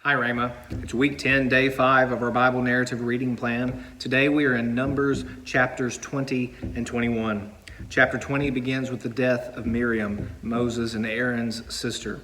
Hi, Rhema. It's week 10, day 5 of our Bible narrative reading plan. Today we are in Numbers chapters 20 and 21. Chapter 20 begins with the death of Miriam, Moses and Aaron's sister.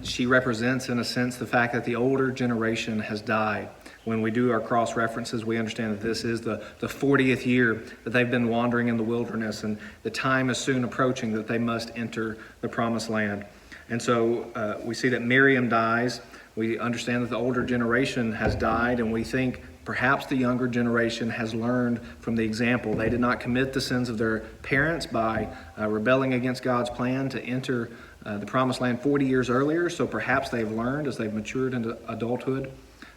She represents, in a sense, the fact that the older generation has died. When we do our cross references, we understand that this is the 40th year that they've been wandering in the wilderness, and the time is soon approaching that they must enter the promised land. And so we see that Miriam dies. We understand that the older generation has died, and we think perhaps the younger generation has learned from the example. They did not commit the sins of their parents by rebelling against God's plan to enter the promised land 40 years earlier, so perhaps they've learned as they've matured into adulthood.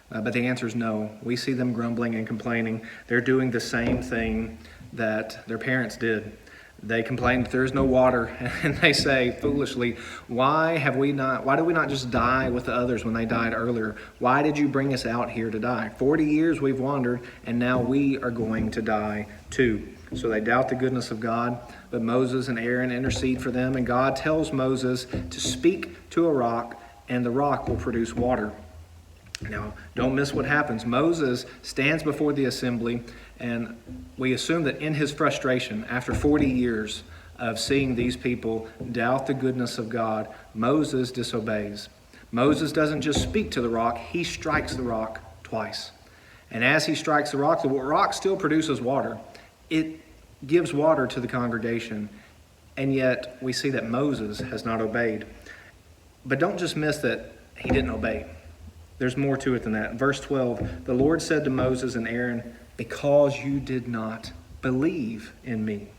But the answer is no. We see them grumbling and complaining. They're doing the same thing that their parents did. They complain that there is no water, and they say foolishly, why did we not just die with the others when they died earlier? Why did you bring us out here to die? 40 years we've wandered, and now we are going to die too. So they doubt the goodness of God, but Moses and Aaron intercede for them, and God tells Moses to speak to a rock, and the rock will produce water. Now, don't miss what happens. Moses stands before the assembly, and we assume that in his frustration, after 40 years of seeing these people doubt the goodness of God, Moses disobeys. Moses doesn't just speak to the rock, he strikes the rock twice. And as he strikes the rock still produces water. It gives water to the congregation, and yet we see that Moses has not obeyed. But don't just miss that he didn't obey. There's more to it than that. Verse 12, the Lord said to Moses and Aaron, because you did not believe in me.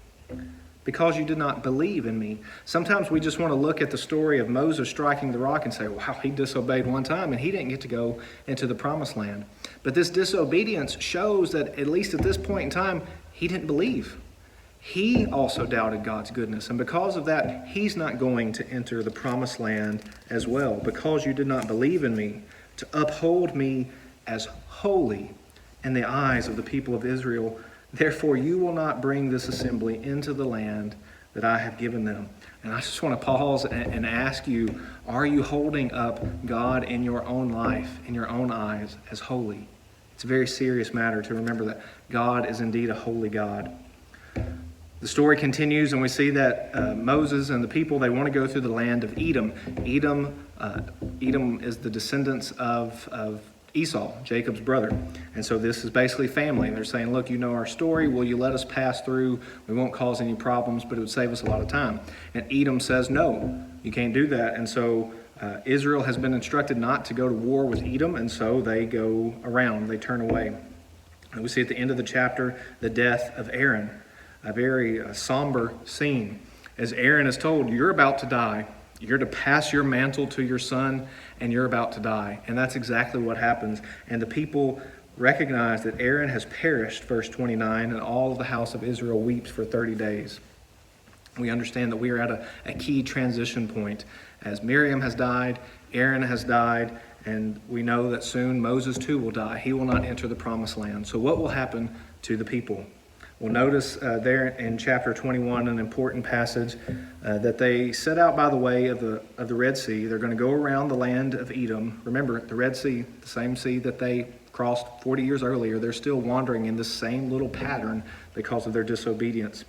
Because you did not believe in me. Sometimes we just want to look at the story of Moses striking the rock and say, wow, he disobeyed one time and he didn't get to go into the promised land. But this disobedience shows that at least at this point in time, he didn't believe. He also doubted God's goodness, and because of that, he's not going to enter the promised land as well. Because you did not believe in me, to uphold me as holy in the eyes of the people of Israel. Therefore, you will not bring this assembly into the land that I have given them. And I just want to pause and ask you, are you holding up God in your own life, in your own eyes, as holy? It's a very serious matter to remember that God is indeed a holy God. The story continues, and we see that Moses and the people, they want to go through the land of Edom. Edom is the descendants of Esau, Jacob's brother. And so this is basically family. They're saying, look, you know our story. Will you let us pass through? We won't cause any problems, but it would save us a lot of time. And Edom says, no, you can't do that. And so Israel has been instructed not to go to war with Edom, and so they go around. They turn away. And we see at the end of the chapter the death of Aaron. A very somber scene. As Aaron is told, you're about to die. You're to pass your mantle to your son, and you're about to die. And that's exactly what happens. And the people recognize that Aaron has perished, verse 29, and all of the house of Israel weeps for 30 days. We understand that we are at a key transition point. As Miriam has died, Aaron has died, and we know that soon Moses too will die. He will not enter the promised land. So what will happen to the people? We'll notice there in chapter 21 an important passage that they set out by the way of the Red Sea. They're going to go around the land of Edom. Remember, the Red Sea, the same sea that they crossed 40 years earlier, they're still wandering in this same little pattern because of their disobedience.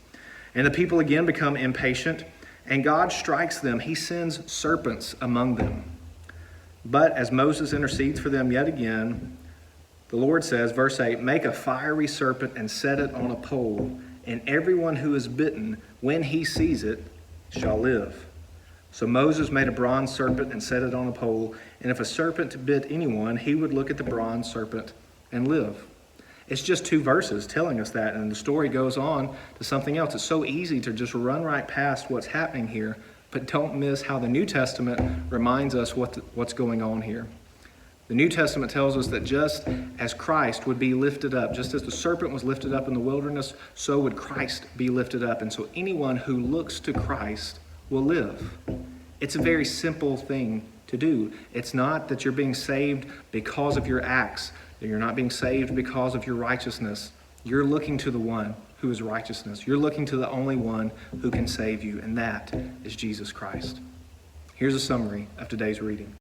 And the people again become impatient, and God strikes them. He sends serpents among them. But as Moses intercedes for them yet again, the Lord says, verse 8, make a fiery serpent and set it on a pole, and everyone who is bitten, when he sees it, shall live. So Moses made a bronze serpent and set it on a pole, and if a serpent bit anyone, he would look at the bronze serpent and live. It's just 2 verses telling us that, and the story goes on to something else. It's so easy to just run right past what's happening here, but don't miss how the New Testament reminds us what's going on here. The New Testament tells us that just as Christ would be lifted up, just as the serpent was lifted up in the wilderness, so would Christ be lifted up. And so anyone who looks to Christ will live. It's a very simple thing to do. It's not that you're being saved because of your acts. That you're not being saved because of your righteousness. You're looking to the one who is righteousness. You're looking to the only one who can save you, and that is Jesus Christ. Here's a summary of today's reading.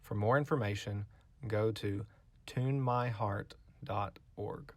For more information, go to tunemyheart.org.